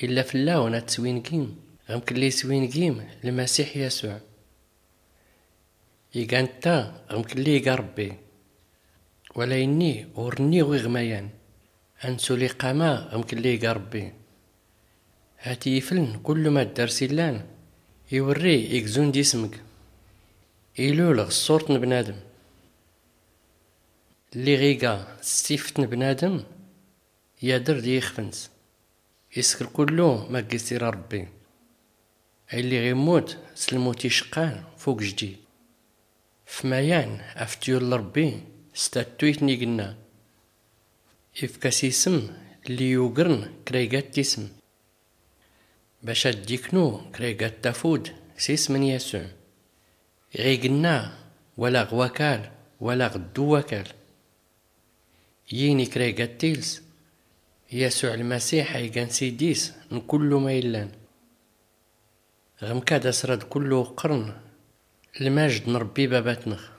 إلا فلاونا تسوينكيم غمكلي سوينكيم المسيح يسوع. يقانتا غمكلي يقا ربي ولا إني ورني غميان أنسو لي قاما غمكلي يقا ربي. هاتي يفلن كل ما الدرسيلان يوري يكزون دي سمك يلولغ صورة بنادم اللي غيقا سيفت بنادم يادر دي يخفنس يسكر كله ما قصير ربي. اللي غيموت سلموت يشقان فوق جدي فمايان افتيول ربي ستاتويتني قلنا يفكاس يسم اللي يوقرن كريقات تسم باش اديكنو كريقات تفود سيس من يسوع. غيقنا ولا غواكال ولا غدو وكال ييني كريقات تيلس يسوع المسيح يقان سيديس نكل ما يلان. غمكاد أسرد كله قرن المجد نربي باباتنخ